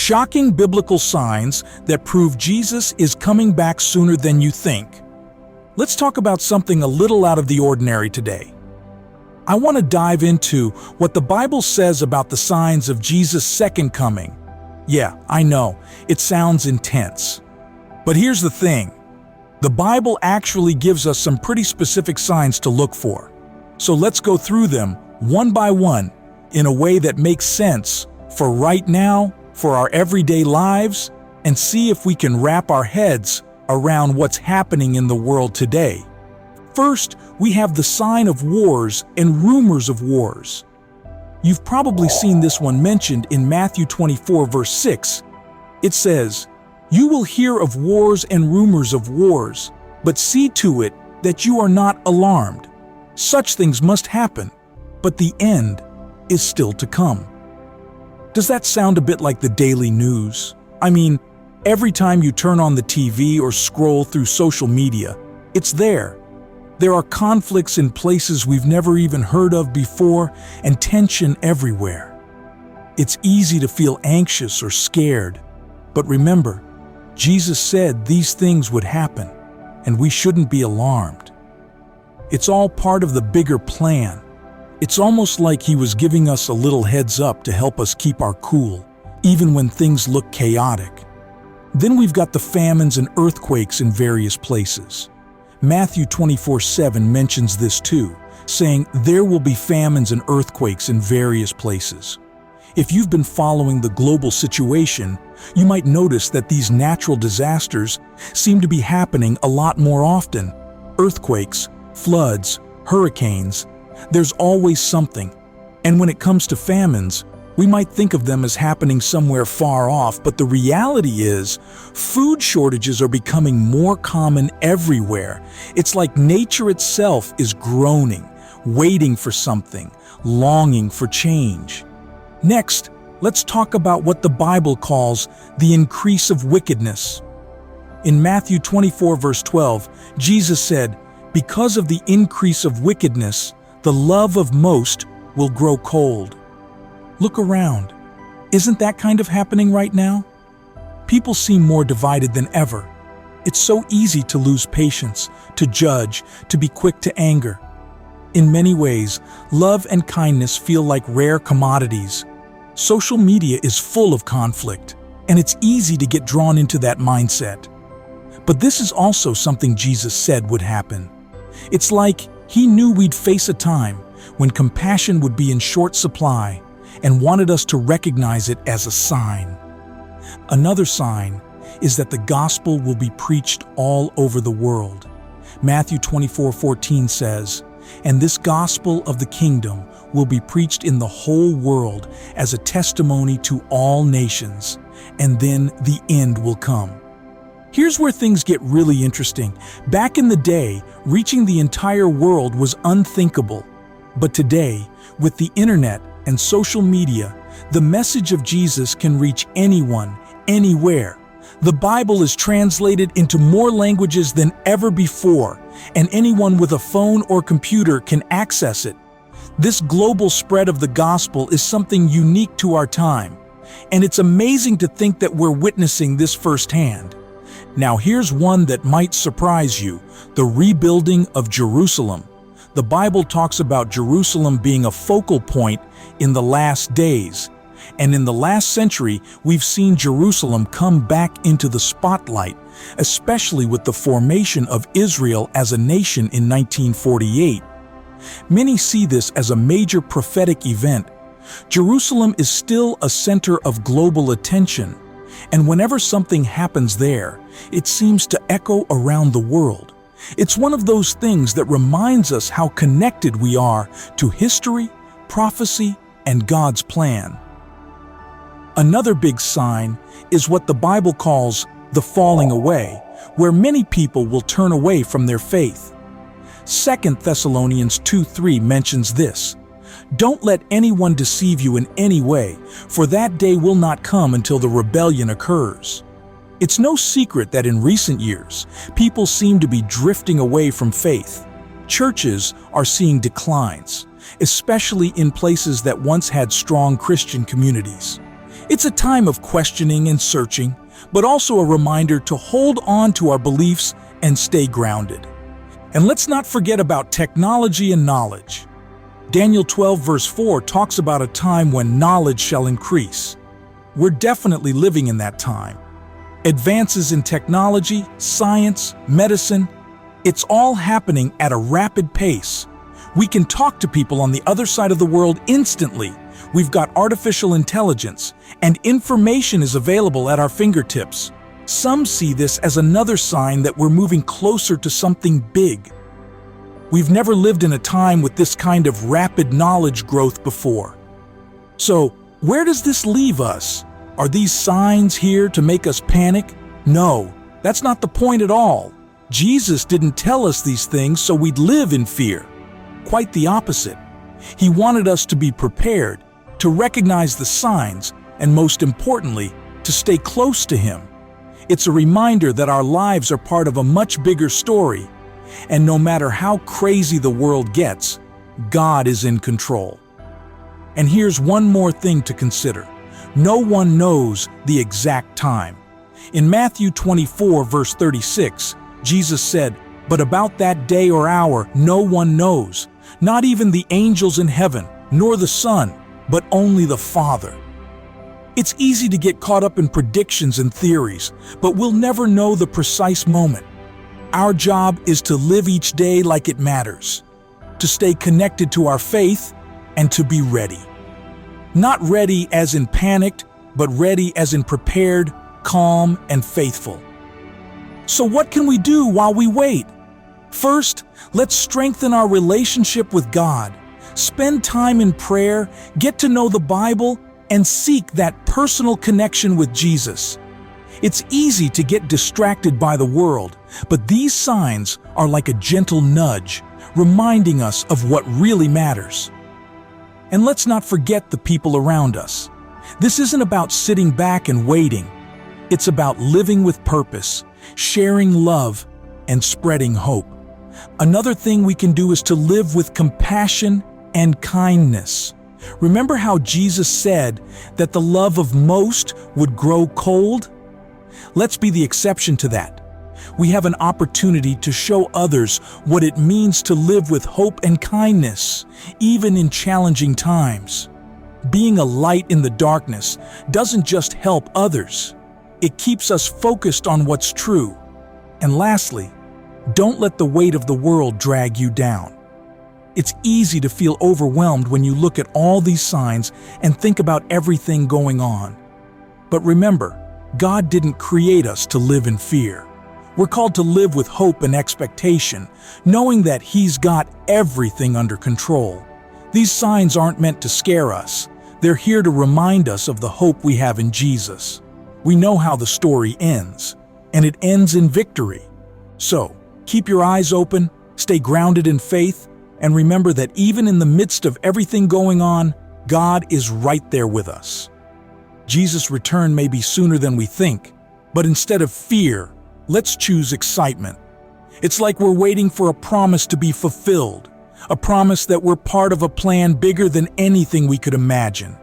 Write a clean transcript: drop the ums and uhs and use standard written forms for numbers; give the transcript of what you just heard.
Shocking biblical signs that prove Jesus is coming back sooner than you think. Let's talk about something a little out of the ordinary today. I want to dive into what the Bible says about the signs of Jesus' second coming. Yeah, I know, it sounds intense. But here's the thing. The Bible actually gives us some pretty specific signs to look for. So let's go through them one by one in a way that makes sense for right now, for our everyday lives, and see if we can wrap our heads around what's happening in the world today. First, we have the sign of wars and rumors of wars. You've probably seen this one mentioned in Matthew 24, verse 6. It says, "You will hear of wars and rumors of wars, but see to it that you are not alarmed. Such things must happen, but the end is still to come." Does that sound a bit like the daily news? I mean, every time you turn on the TV or scroll through social media, it's there. There are conflicts in places we've never even heard of before and tension everywhere. It's easy to feel anxious or scared, but remember, Jesus said these things would happen, and we shouldn't be alarmed. It's all part of the bigger plan. It's almost like he was giving us a little heads up to help us keep our cool, even when things look chaotic. Then we've got the famines and earthquakes in various places. Matthew 24:7 mentions this too, saying there will be famines and earthquakes in various places. If you've been following the global situation, you might notice that these natural disasters seem to be happening a lot more often. Earthquakes, floods, hurricanes, there's always something. And when it comes to famines, we might think of them as happening somewhere far off, but the reality is, food shortages are becoming more common everywhere. It's like nature itself is groaning, waiting for something, longing for change. Next, let's talk about what the Bible calls the increase of wickedness. In Matthew 24, verse 12, Jesus said, "Because of the increase of wickedness, the love of most will grow cold." Look around. Isn't that kind of happening right now? People seem more divided than ever. It's so easy to lose patience, to judge, to be quick to anger. In many ways, love and kindness feel like rare commodities. Social media is full of conflict, and it's easy to get drawn into that mindset. But this is also something Jesus said would happen. It's like he knew we'd face a time when compassion would be in short supply and wanted us to recognize it as a sign. Another sign is that the gospel will be preached all over the world. Matthew 24:14 says, "And this gospel of the kingdom will be preached in the whole world as a testimony to all nations, and then the end will come." Here's where things get really interesting. Back in the day, reaching the entire world was unthinkable. But today, with the internet and social media, the message of Jesus can reach anyone, anywhere. The Bible is translated into more languages than ever before, and anyone with a phone or computer can access it. This global spread of the gospel is something unique to our time, and it's amazing to think that we're witnessing this firsthand. Now here's one that might surprise you: the rebuilding of Jerusalem. The Bible talks about Jerusalem being a focal point in the last days. And in the last century, we've seen Jerusalem come back into the spotlight, especially with the formation of Israel as a nation in 1948. Many see this as a major prophetic event. Jerusalem is still a center of global attention, and whenever something happens there, it seems to echo around the world. It's one of those things that reminds us how connected we are to history, prophecy, and God's plan. Another big sign is what the Bible calls the falling away, where many people will turn away from their faith. 2 Thessalonians 2:3 mentions this: "Don't let anyone deceive you in any way, for that day will not come until the rebellion occurs." It's no secret that in recent years, people seem to be drifting away from faith. Churches are seeing declines, especially in places that once had strong Christian communities. It's a time of questioning and searching, but also a reminder to hold on to our beliefs and stay grounded. And let's not forget about technology and knowledge. Daniel 12 verse 4 talks about a time when knowledge shall increase. We're definitely living in that time. Advances in technology, science, medicine, it's all happening at a rapid pace. We can talk to people on the other side of the world instantly. We've got artificial intelligence, and information is available at our fingertips. Some see this as another sign that we're moving closer to something big. We've never lived in a time with this kind of rapid knowledge growth before. So, where does this leave us? Are these signs here to make us panic? No, that's not the point at all. Jesus didn't tell us these things so we'd live in fear. Quite the opposite. He wanted us to be prepared, to recognize the signs, and most importantly, to stay close to Him. It's a reminder that our lives are part of a much bigger story, and no matter how crazy the world gets, God is in control. And here's one more thing to consider. No one knows the exact time. In Matthew 24, verse 36, Jesus said, "But about that day or hour no one knows, not even the angels in heaven, nor the Son, but only the Father." It's easy to get caught up in predictions and theories, but we'll never know the precise moment. Our job is to live each day like it matters, to stay connected to our faith, and to be ready. Not ready as in panicked, but ready as in prepared, calm, and faithful. So what can we do while we wait? First, let's strengthen our relationship with God. Spend time in prayer, get to know the Bible, and seek that personal connection with Jesus. It's easy to get distracted by the world, but these signs are like a gentle nudge, reminding us of what really matters. And let's not forget the people around us. This isn't about sitting back and waiting. It's about living with purpose, sharing love, and spreading hope. Another thing we can do is to live with compassion and kindness. Remember how Jesus said that the love of most would grow cold? Let's be the exception to that. We have an opportunity to show others what it means to live with hope and kindness, even in challenging times. Being a light in the darkness doesn't just help others. It keeps us focused on what's true. And lastly, don't let the weight of the world drag you down. It's easy to feel overwhelmed when you look at all these signs and think about everything going on. But remember, God didn't create us to live in fear. We're called to live with hope and expectation, knowing that He's got everything under control. These signs aren't meant to scare us. They're here to remind us of the hope we have in Jesus. We know how the story ends, and it ends in victory. So, keep your eyes open, stay grounded in faith, and remember that even in the midst of everything going on, God is right there with us. Jesus' return may be sooner than we think, but instead of fear, let's choose excitement. It's like we're waiting for a promise to be fulfilled, a promise that we're part of a plan bigger than anything we could imagine.